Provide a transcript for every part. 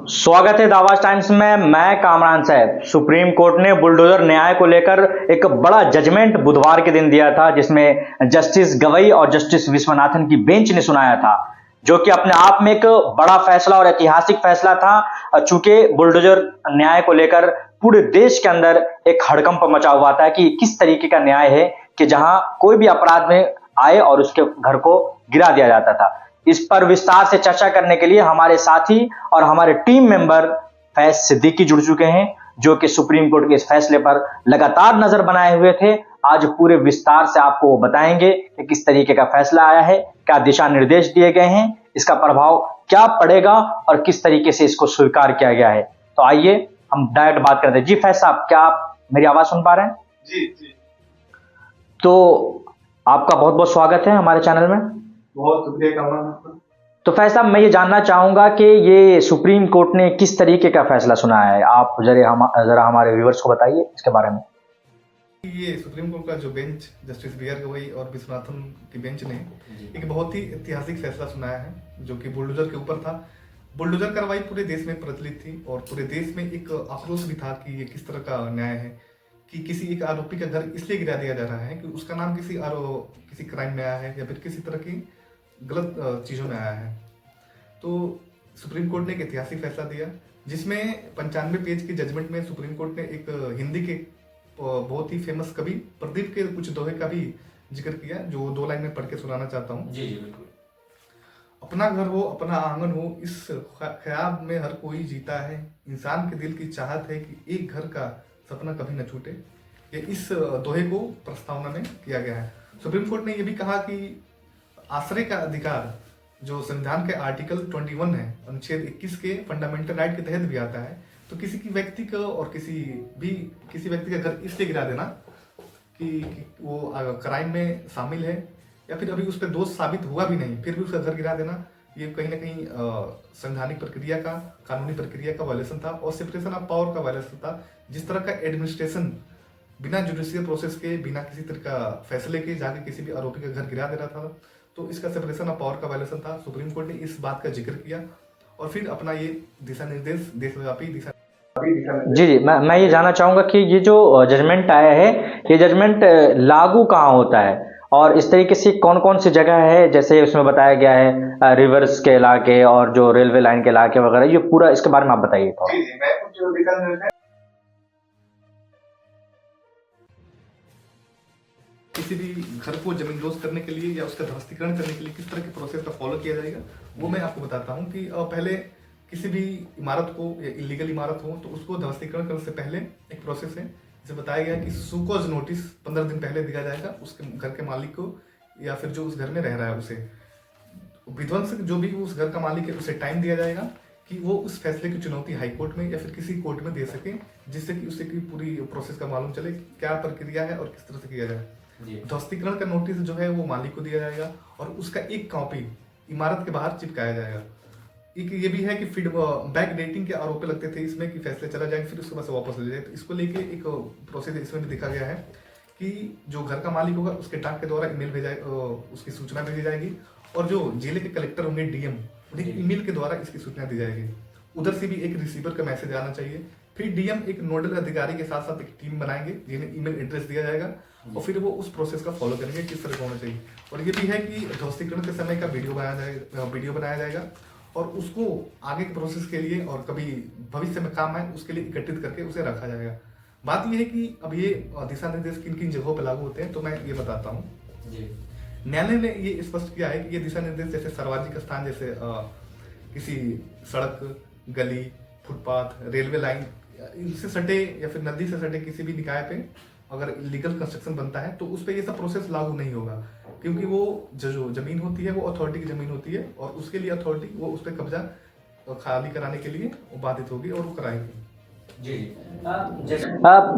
स्वागत है दावा टाइम्स में। मैं कामरान साहब। सुप्रीम कोर्ट ने बुलडोजर न्याय को लेकर एक बड़ा जजमेंट बुधवार के दिन दिया था, जिसमें जस्टिस गवई और जस्टिस विश्वनाथन की बेंच ने सुनाया था, जो कि अपने आप में एक बड़ा फैसला और ऐतिहासिक फैसला था। चूंकि बुलडोजर न्याय को लेकर पूरे देश के अंदर एक हड़कंप मचा हुआ था कि किस तरीके का न्याय है कि जहां कोई भी अपराध में आए और उसके घर को गिरा दिया जाता था। इस पर विस्तार से चर्चा करने के लिए हमारे साथी और हमारे टीम मेंबर फैज सिद्दीकी जुड़ चुके हैं, जो कि सुप्रीम कोर्ट के इस फैसले पर लगातार नजर बनाए हुए थे। आज पूरे विस्तार से आपको वो बताएंगे कि किस तरीके का फैसला आया है, क्या दिशा निर्देश दिए गए हैं, इसका प्रभाव क्या पड़ेगा और किस तरीके से इसको स्वीकार किया गया है। तो आइए हम डायरेक्ट बात करते हैं। जी फैज साहब, क्या आप मेरी आवाज सुन पा रहे हैं? जी। तो आपका बहुत बहुत स्वागत है हमारे चैनल में। बहुत शुक्रिया कामरान। तो फैज साहब, मैं ये जानना चाहूंगा कि ये सुप्रीम कोर्ट ने किस तरीके का फैसला सुनाया है। आप जरा हमारे व्यूअर्स को बताइए इसके बारे में। ये सुप्रीम कोर्ट का जो bench justice B R Gavai और विश्वनाथन की बेंच ने एक बहुत ही ऐतिहासिक फैसला सुनाया है, जो कि बुलडोजर के ऊपर था। बुलडोजर कार्रवाई पूरे देश में प्रचलित थी और पूरे देश में एक आक्रोश भी था कि ये किस तरह का न्याय है कि किसी एक आरोपी का घर इसलिए गिरा दिया जा रहा है कि उसका नाम किसी क्राइम में आया है या फिर किसी तरह की गलत चीजों में आया है। तो सुप्रीम कोर्ट ने एक ऐतिहासिक फैसला दिया, जिसमें 95 पेज की जजमेंट में सुप्रीम कोर्ट ने एक हिंदी के बहुत ही फेमस कवि प्रदीप के कुछ दोहे का भी जिक्र किया, जो 2 लाइन में पढ़ के सुनाना चाहता हूँ। जी बिल्कुल। अपना घर हो, अपना आंगन हो, इस ख्याल में हर कोई जीता है। इंसान के दिल की चाहत है कि एक घर का सपना कभी न छूटे। ये इस दोहे को प्रस्तावना में किया गया है। सुप्रीम कोर्ट ने यह भी कहा कि आश्रय का अधिकार जो संविधान के आर्टिकल 21 है, अनुच्छेद 21 के फंडामेंटल राइट के तहत भी आता है। तो किसी की व्यक्ति को और किसी व्यक्ति का घर इसलिए गिरा देना कि वो क्राइम में शामिल है या फिर अभी उस पर दोष साबित हुआ भी नहीं, फिर भी उसका घर गिरा देना, ये कहीं ना कहीं संवैधानिक प्रक्रिया का, कानूनी प्रक्रिया का वायलेशन था और सेपरेशन ऑफ पावर का वायलेशन था। जिस तरह का एडमिनिस्ट्रेशन बिना जुडिशियल प्रोसेस के, बिना किसी तरह का फैसले के जाके किसी भी आरोपी का घर गिरा दे रहा था, तो इसका सेपरेशन ऑफ पावर का वायलेशन था। सुप्रीम कोर्ट ने इस बात का जिक्र किया और फिर अपना ये दिशा निर्देश देशव्यापी दिशा जी, मैं ये जानना चाहूंगा कि ये जो जजमेंट आया है, ये जजमेंट लागू कहाँ होता है और इस तरीके से कौन कौन सी जगह है, जैसे उसमें बताया गया है रिवर्स के इलाके और जो रेलवे लाइन के इलाके वगैरह, ये पूरा इसके बारे में आप बताइए थोड़ा। जी, मैं कुछ किसी भी घर को जमींदोज करने के लिए या उसका ध्वस्तीकरण करने के लिए किस तरह के प्रोसेस का फॉलो किया जाएगा, वो मैं आपको बताता हूँ। कि पहले किसी भी इमारत को या इलीगल इमारत हो तो उसको ध्वस्तीकरण करने से पहले एक प्रोसेस है, जिसे बताया गया कि सुकोज नोटिस 15 दिन पहले दिया जाएगा उसके घर के मालिक को या फिर जो उस घर में रह रहा है उसे। विध्वंस जो भी उस घर का मालिक है उसे टाइम दिया जाएगा कि वो उस फैसले की चुनौती हाई कोर्ट में या फिर किसी कोर्ट में दे सके, जिससे कि उसे की पूरी प्रोसेस का मालूम चले क्या प्रक्रिया है और किस तरह से किया जाए। ध्वस्तीकरण का नोटिस जो है वो मालिक को दिया जाएगा और उसका एक कॉपी इमारत के बाहर चिपकाया जाएगा। एक ये भी है कि बैक डेटिंग के आरोप लगते थे इसमें कि फैसले चला जाए फिर उसके बाद से वापस ले जाए, तो इसको लेके एक प्रोसेस इसमें भी दिखा गया है कि जो घर का मालिक होगा उसके डाक के द्वारा ईमेल भेजा, उसकी सूचना भेजी जाएगी और जो जिले के कलेक्टर होंगे डीएम, उन्हें ईमेल के द्वारा इसकी सूचना दी जाएगी। उधर से भी एक रिसीवर का मैसेज आना चाहिए। फिर डीएम एक नोडल अधिकारी के साथ साथ एक टीम बनाएंगे जिन्हें ईमेल एड्रेस दिया जाएगा और फिर वो उस प्रोसेस का फॉलो करेंगे किस तरह का होना चाहिए। और ये भी है कि ध्वस्तीकरण के समय का वीडियो बनाया जाएगा और उसको आगे के प्रोसेस के लिए और कभी भविष्य में काम आए उसके लिए एकत्रित करके उसे रखा जाएगा। बात यह है कि अब ये दिशा निर्देश किन किन जगहों पर लागू होते हैं, तो मैं ये बताता हूँ। न्यायालय ने ये स्पष्ट किया है कि ये दिशा निर्देश जैसे सार्वजनिक स्थान, जैसे किसी सड़क, गली, फुटपाथ, रेलवे लाइन, इनसे सटे या फिर नदी से सटे किसी भी निकाय पे अगर इलीगल कंस्ट्रक्शन बनता है तो उस पर ये सब प्रोसेस लागू नहीं होगा, क्योंकि वो जो जमीन होती है वो अथॉरिटी की जमीन होती है और उसके लिए अथॉरिटी वो उस पर कब्जा खाली कराने के लिए वो बाधित होगी और वो कराएगी।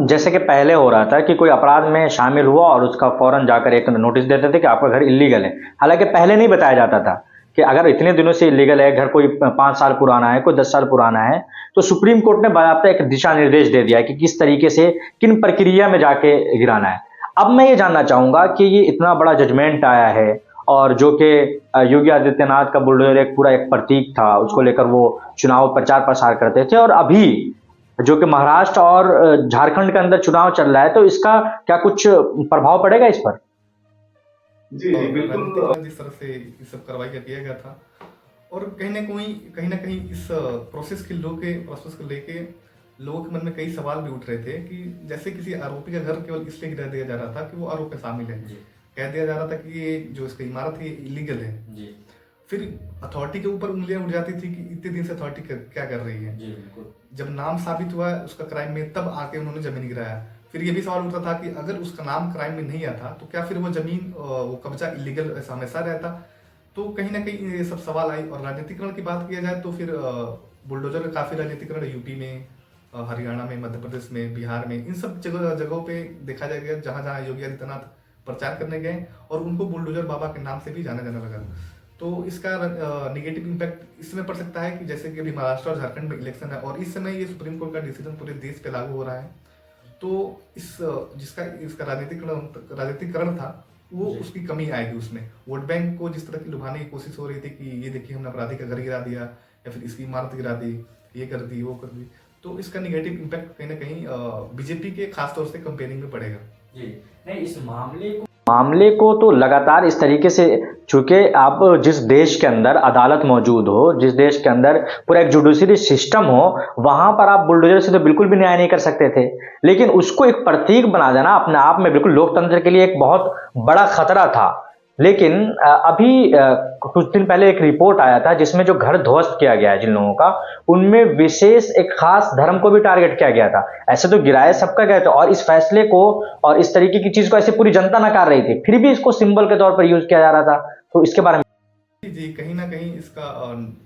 जैसे कि पहले हो रहा था कि कोई अपराध में शामिल हुआ और उसका फौरन जाकर एक नोटिस देते थे कि आपका घर इलीगल है। हालांकि पहले नहीं बताया जाता था कि अगर इतने दिनों से इलीगल है, घर कोई 5 साल पुराना है, कोई 10 साल पुराना है, तो सुप्रीम कोर्ट ने बाकायदा एक दिशा निर्देश दे दिया है कि किस तरीके से किन प्रक्रिया में जाके गिराना है। अब मैं ये जानना चाहूंगा कि ये इतना बड़ा जजमेंट आया है और जो कि योगी आदित्यनाथ का बुलडोजर एक पूरा एक प्रतीक था, उसको लेकर वो चुनाव प्रचार प्रसार करते थे। और अभी जो कि महाराष्ट्र और झारखंड के अंदर चुनाव चल रहा है, तो इसका क्या कुछ प्रभाव पड़ेगा इस पर? जी जी बिल्कुल, जिस तरह से इस सब कार्रवाई का किया गया था, और कहीं ना कहीं इस प्रोसेस को लेके लोगों के मन में कई सवाल भी उठ रहे थे कि जैसे किसी आरोपी का घर केवल इसलिए गिरा दिया जा रहा था कि वो आरोप में शामिल है, कह दिया जा रहा था कि ये जो इसकी इमारत है इलीगल है। फिर अथॉरिटी के ऊपर उंगलियां उठ जाती थी कि इतने दिन से अथॉरिटी क्या कर रही है। जब नाम साबित हुआ उसका क्राइम में, तब आके उन्होंने जमीन गिराया। फिर ये भी सवाल उठता था कि अगर उसका नाम क्राइम में नहीं आता तो क्या फिर वो जमीन वो कब्जा इलीगल हमेशा रहता। तो कहीं ना कहीं ये सब सवाल आई। और राजनीतिकरण की बात किया जाए तो फिर बुलडोजर का काफी राजनीतिकरण यूपी में, हरियाणा में, मध्य प्रदेश में, बिहार में, इन सब जगहों पे देखा जाएगा जहां जहां योगी आदित्यनाथ प्रचार करने गए और उनको बुलडोजर बाबा के नाम से भी जाना जाने लगा। तो इसका निगेटिव इम्पैक्ट इसमें पड़ सकता है कि जैसे कि अभी महाराष्ट्र और झारखंड में इलेक्शन है और इस समय ये सुप्रीम कोर्ट का डिसीजन पूरे देश पे लागू हो रहा है। तो इसका राजनीतिकरण था वो उसकी कमी आएगी उसमें। वोट बैंक को जिस तरह की लुभाने की कोशिश हो रही थी कि ये देखिए हमने अपराधी का घर गिरा दिया या फिर इसकी इमारत गिरा दी, ये कर दी, वो कर दी, तो इसका निगेटिव इम्पैक्ट कहीं ना कहीं बीजेपी के खासतौर से कंपेनिंग में पड़ेगा। जी नहीं, इस मामले को तो लगातार इस तरीके से, चूंकि आप जिस देश के अंदर अदालत मौजूद हो, जिस देश के अंदर पूरा एक जुडिशरी सिस्टम हो, वहां पर आप बुलडोजर से तो बिल्कुल भी न्याय नहीं कर सकते थे। लेकिन उसको एक प्रतीक बना देना अपने आप में बिल्कुल लोकतंत्र के लिए एक बहुत बड़ा खतरा था। लेकिन अभी कुछ दिन पहले एक रिपोर्ट आया था जिसमें जो घर ध्वस्त किया गया है जिन लोगों का, उनमें विशेष एक खास धर्म को भी टारगेट किया गया था। ऐसे तो गिराए सबका गए थे और इस फैसले को और इस तरीके की चीज को ऐसे पूरी जनता नकार रही थी, फिर भी इसको सिंबल के तौर पर यूज किया जा रहा था। तो इसके बारे में जी कहीं ना कहीं इसका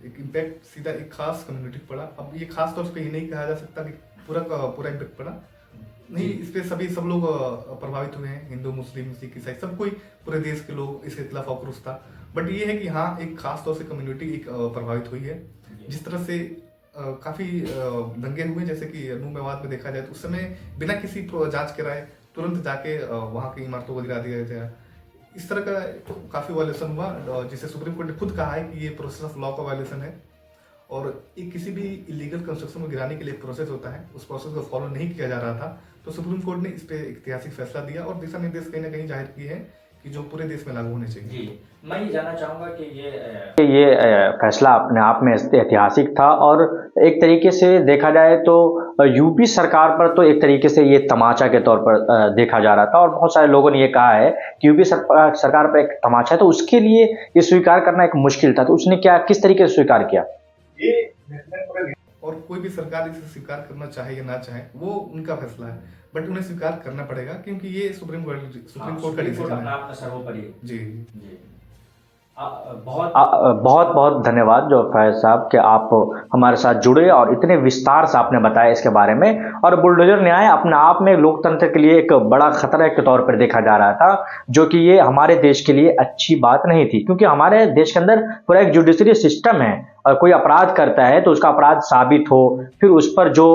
एक इम्पैक्ट सीधा एक खास कम्युनिटी पड़ा। अब ये खास तौर से ये नहीं कहा जा सकता कि पूरा का पूरा इम्पैक्ट पड़ा, नहीं, इस पे सब लोग प्रभावित हुए हैं, हिंदू, मुस्लिम, सिख, ईसाई, सब कोई, पूरे देश के लोग इसके खिलाफ आक्रोश था। बट ये है कि हाँ, एक खास तौर से कम्युनिटी एक प्रभावित हुई है। जिस तरह से काफी दंगे हुए, जैसे कि नूह मेवात में देखा जाए तो उस समय बिना किसी जांच कराए तुरंत जाके वहां की इमारतों को गिरा दिया गया। इस तरह का काफी वायलेशन हुआ, जिसे सुप्रीम कोर्ट ने खुद कहा है कि ये प्रोसेस ऑफ लॉ का वायलेशन है। और एक किसी भी इलीगल कंस्ट्रक्शन को गिराने के लिए एक प्रोसेस होता है, उस प्रोसेस को फॉलो नहीं किया जा रहा था। तो सुप्रीम कोर्ट ने इस पे ऐतिहासिक फैसला दिया और दिशा निर्देश कहीं ना कहीं जाहिर किए हैं कि जो पूरे देश में लागू होने चाहिए। जी, मैं ये जानना चाहूंगा कि ये फैसला अपने आप में ऐतिहासिक था और एक तरीके से देखा जाए तो यूपी सरकार पर तो एक तरीके से ये तमाचा के तौर पर देखा जा रहा था। और बहुत सारे लोगों ने ये कहा है कि यूपी सरकार पर एक तमाचा है, तो उसके लिए ये स्वीकार करना एक मुश्किल था। तो उसने किस तरीके से स्वीकार किया? और कोई भी सरकार इसे स्वीकार करना चाहे या ना चाहे, वो उनका फैसला है, बट उन्हें स्वीकार करना पड़ेगा क्योंकि ये सुप्रीम कोर्ट का डिसीजन है। सर्वोपरि। जी बहुत धन्यवाद जो फैज साहब कि आप हमारे साथ जुड़े और इतने विस्तार से आपने बताया इसके बारे में। और बुलडोजर न्याय अपने आप में लोकतंत्र के लिए एक बड़ा खतरा के तौर पर देखा जा रहा था, जो कि ये हमारे देश के लिए अच्छी बात नहीं थी, क्योंकि हमारे देश के अंदर पूरा एक जुडिशरी सिस्टम है और कोई अपराध करता है तो उसका अपराध साबित हो, फिर उस पर जो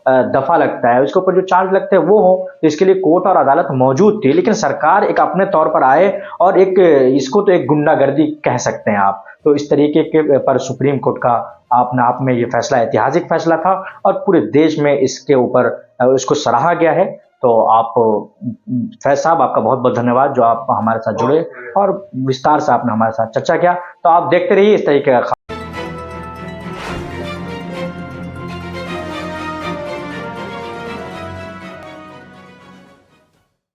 दफा लगता है, उसके ऊपर जो चार्ज लगते हैं वो हो, तो इसके लिए कोर्ट और अदालत मौजूद थी। लेकिन सरकार एक अपने तौर पर आए और एक इसको तो एक गुंडागर्दी कह सकते हैं आप। तो इस तरीके के पर सुप्रीम कोर्ट का अपने आप में ये फैसला ऐतिहासिक फैसला था और पूरे देश में इसके ऊपर इसको सराहा गया है। तो आप फैज साहब, आपका बहुत बहुत धन्यवाद जो आप हमारे साथ जुड़े और विस्तार से आपने हमारे साथ चर्चा किया। तो आप देखते रहिए इस तरीके का